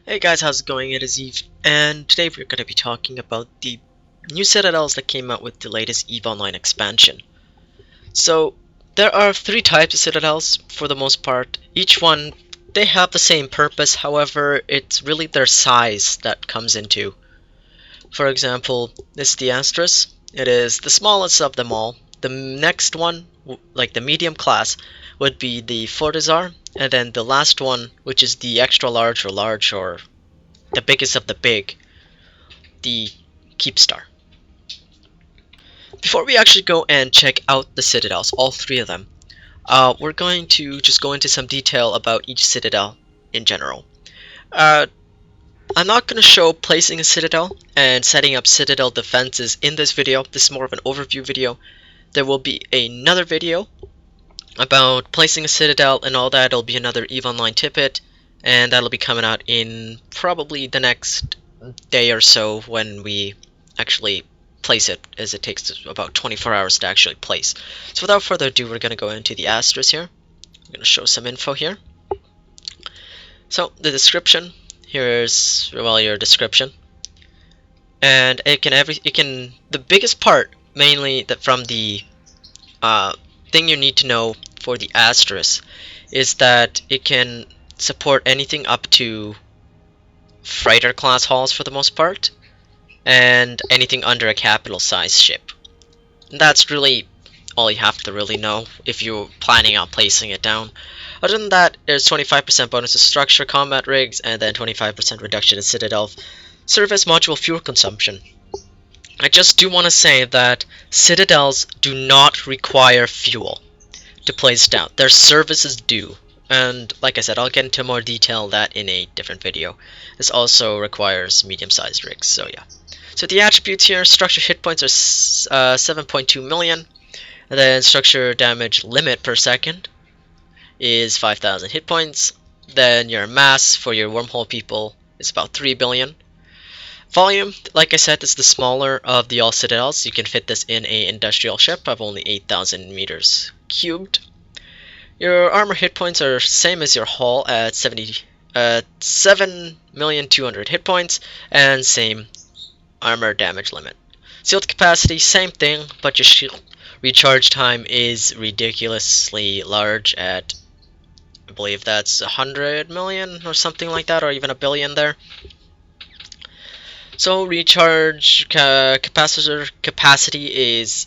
Hey guys, how's it going? It is Eve, and today we're going to be talking about the new Citadels that came out with the latest EVE Online expansion. So, there are three types of Citadels for the most part. Each one, they have the same purpose, however, it's really their size that comes into. For example, this is the Astris. It is the smallest of them all. The next one, like the medium class, would be the Fortizar, and then the last one, which is the extra large or the biggest of the big, the Keepstar. Before we actually go and check out the Citadels, all three of them, we're going to just go into some detail about each Citadel in general. Uh, I'm not going to show placing a Citadel and setting up Citadel defenses in this video. This is more of an overview video. There will be another video about placing a Citadel and all that. It'll be another EVE Online tidbit, and that'll be coming out in probably the next day or so when we actually place it, as it takes about 24 hours to actually place. So without further ado, we're going to go into the asterisk here. I'm going to show some info here. So the description, here's your description, and the biggest part mainly that from the thing you need to know for the asterisk is that it can support anything up to freighter class hulls for the most part, and anything under a capital size ship. And that's really all you have to really know if you're planning on placing it down. Other than that, there's 25% bonus to structure combat rigs, and then 25% reduction in Citadel service module fuel consumption. I just do want to say that Citadels do not require fuel to place down. Their services do. And like I said, I'll get into more detail that in a different video. This also requires medium-sized rigs, so yeah. So the attributes here, structure hit points are 7.2 million, and then structure damage limit per second is 5,000 hit points. Then your mass for your wormhole people is about 3 billion. Volume, like I said, is the smaller of the all Citadels. You can fit this in a industrial ship of only 8,000 meters cubed. Your armor hit points are same as your hull at 7,200,000 hit points, and same armor damage limit. Shield capacity, same thing, but your shield recharge time is ridiculously large at, I believe that's 100 million or something like that, or even a billion there. So recharge capacitor capacity is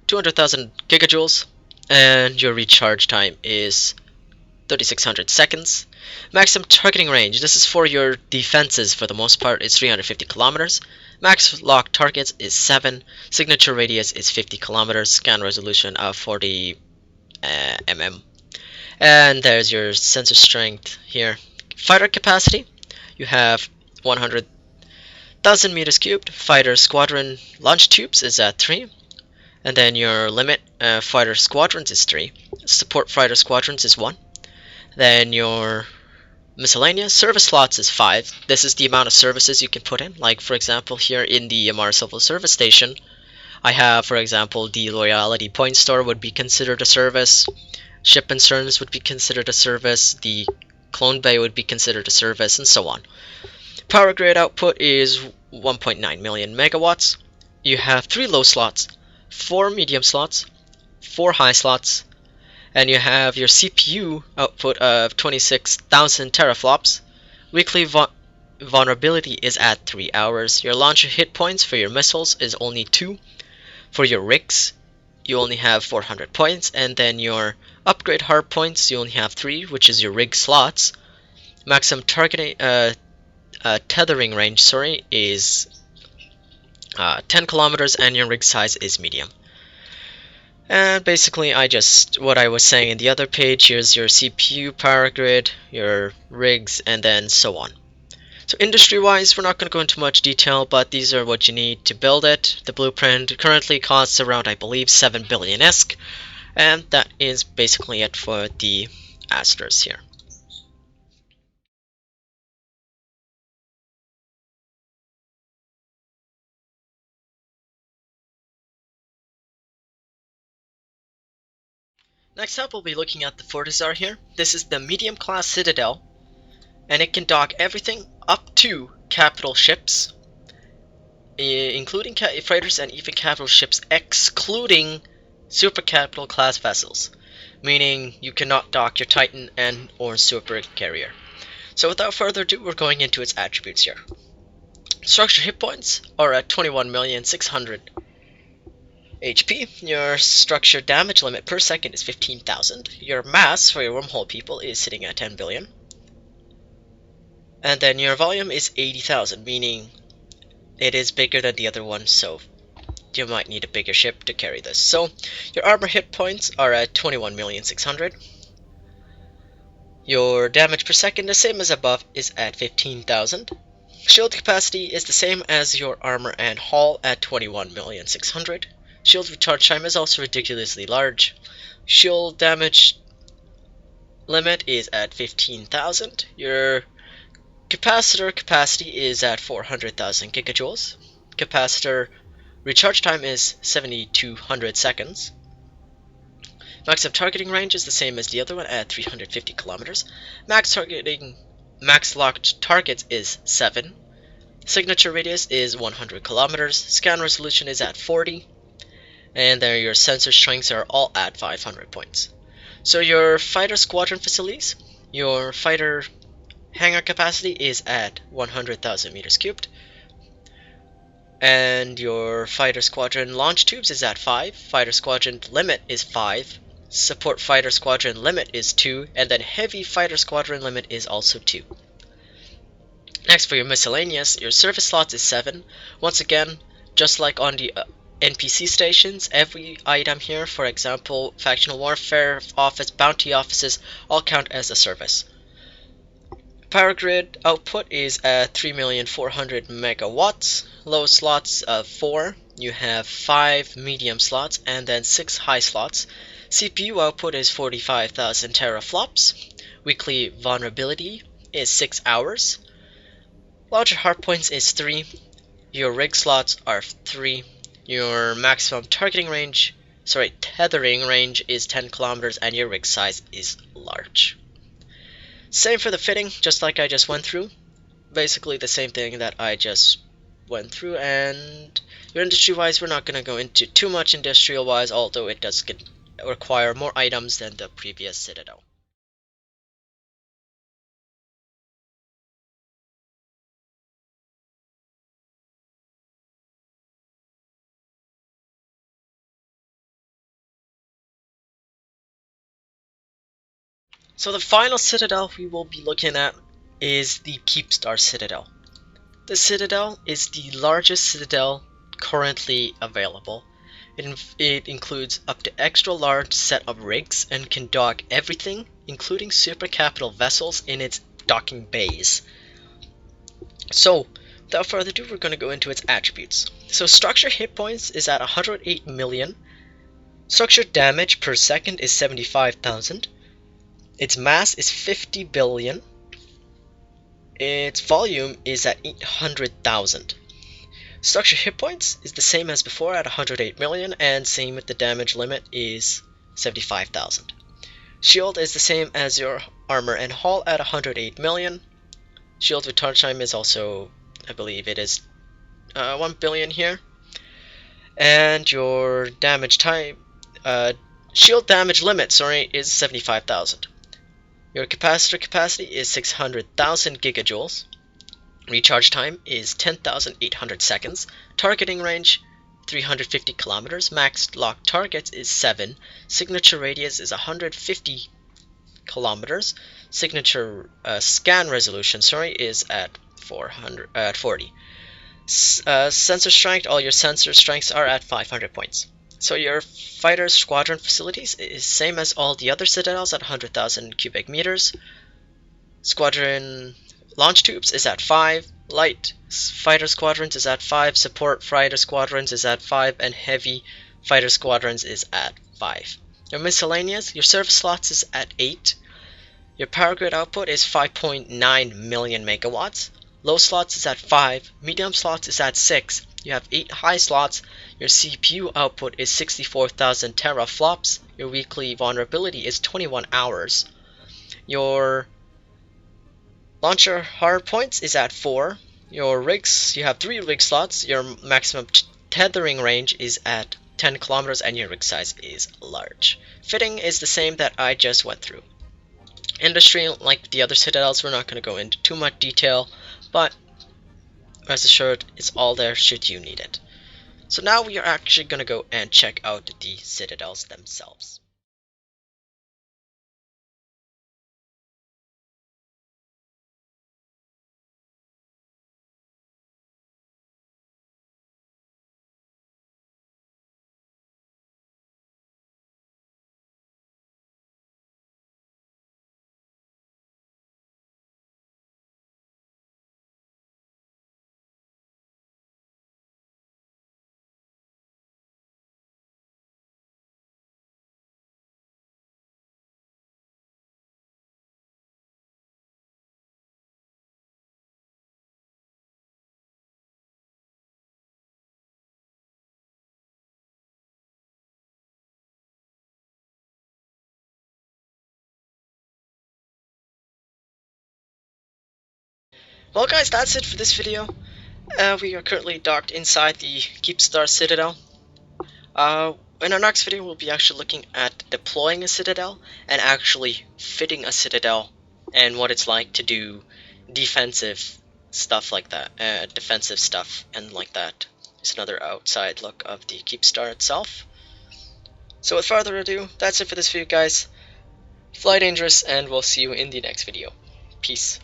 200,000 gigajoules, and your recharge time is 3,600 seconds. Maximum targeting range, this is for your defenses for the most part, is 350 kilometers. Max lock targets is 7. Signature radius is 50 kilometers. Scan resolution of 40 mm. And there's your sensor strength here. Fighter capacity, you have 100,000 meters cubed. Fighter squadron launch tubes is at 3. And then your limit fighter squadrons is 3. Support fighter squadrons is 1. Then your miscellaneous service slots is 5. This is the amount of services you can put in. Like for example, here in the Yamar Civil Service Station, I have, for example, the Loyalty Point Store would be considered a service. Ship concerns would be considered a service. The Clone Bay would be considered a service, and so on. Power grid output is 1.9 million megawatts. You have 3 low slots, 4 medium slots, 4 high slots, and you have your CPU output of 26,000 teraflops. Weekly vulnerability is at 3 hours. Your launcher hit points for your missiles is only 2. For your rigs, you only have 400 points, and then your upgrade hard points, you only have 3, which is your rig slots. Maximum targeting tethering range, is 10 kilometers, and your rig size is medium. And basically, what I was saying in the other page, here's your CPU power grid, your rigs, and then so on. So industry-wise, we're not going to go into much detail, but these are what you need to build it. The blueprint currently costs around, I believe, 7 billion ISK, and that is basically it for the Asters here. Next up, we'll be looking at the Fortizar here. This is the medium class Citadel, and it can dock everything up to capital ships, including freighters and even capital ships, excluding super capital class vessels, meaning you cannot dock your Titan and or super carrier. So without further ado, we're going into its attributes here. Structure hit points are at 21,600,000 HP. Your structure damage limit per second is 15,000. Your mass for your wormhole people is sitting at 10 billion. And then your volume is 80,000, meaning it is bigger than the other one, so you might need a bigger ship to carry this. So your armor hit points are at 21,600,000. Your damage per second, the same as above, is at 15,000. Shield capacity is the same as your armor and hull at 21,600,000. Shield recharge time is also ridiculously large. Shield damage limit is at 15,000. Your capacitor capacity is at 400,000 gigajoules. Capacitor recharge time is 7,200 seconds. Maximum targeting range is the same as the other one at 350 kilometers. Max locked targets is 7. Signature radius is 100 kilometers. Scan resolution is at 40. And then your sensor strengths are all at 500 points. So your fighter squadron facilities, your fighter hangar capacity is at 100,000 meters cubed. And your fighter squadron launch tubes is at 5. Fighter squadron limit is 5. Support fighter squadron limit is 2. And then heavy fighter squadron limit is also 2. Next, for your miscellaneous, your service slots is 7. Once again, just like on the NPC stations, every item here, for example, factional warfare office, bounty offices, all count as a service. Power grid output is at 3,400,000 megawatts. Low slots of 4. You have 5 medium slots and then 6 high slots. CPU output is 45,000 teraflops. Weekly vulnerability is 6 hours. Launcher hardpoints is 3. Your rig slots are 3. Your maximum tethering range is 10 kilometers, and your rig size is large. Same for the fitting, just like I just went through. Basically the same thing that I just went through, and your industry-wise, we're not going to go into too much industrial-wise, although it does require more items than the previous Citadel. So the final Citadel we will be looking at is the Keepstar Citadel. The Citadel is the largest Citadel currently available. It includes up to extra large set of rigs and can dock everything, including super capital vessels in its docking bays. So without further ado, we're going to go into its attributes. So structure hit points is at 108 million. Structure damage per second is 75,000. Its mass is 50 billion. Its volume is at 800,000. Structure hit points is the same as before at 108 million, and same with the damage limit is 75,000. Shield is the same as your armor and hull at 108 million. Shield recharge time is also, I believe it is 1 billion here. And your damage time, shield damage limit, is 75,000. Your capacitor capacity is 600,000 gigajoules. Recharge time is 10,800 seconds. Targeting range 350 kilometers. Max lock targets is 7. Signature radius is 150 kilometers. Signature scan resolution is at 40. Sensor strength, all your sensor strengths are at 500 points. So your fighter squadron facilities is same as all the other Citadels at 100,000 cubic meters. Squadron launch tubes is at 5. Light fighter squadrons is at 5. Support fighter squadrons is at 5. And heavy fighter squadrons is at 5. Your miscellaneous, your service slots is at 8. Your power grid output is 5.9 million megawatts. Low slots is at 5. Medium slots is at 6. You have 8 high slots. Your CPU output is 64,000 teraflops. Your weekly, weekly vulnerability is 21 hours. Your Launcher hard points is at 4. Your rigs, you have 3 rig slots. Your maximum tethering range is at 10 kilometers and your rig size is large. Fitting is the same that I just went through. Industry, like the other Citadels, we're not going to go into too much detail, but rest assured, it's all there should you need it. So now we are actually going to go and check out the Citadels themselves. Well guys, that's it for this video. We are currently docked inside the Keepstar Citadel. In our next video, we'll be actually looking at deploying a Citadel and actually fitting a Citadel and what it's like to do defensive stuff like that, defensive stuff and like that. It's another outside look of the Keepstar itself. So with further ado, that's it for this video guys. Fly dangerous and we'll see you in the next video. Peace.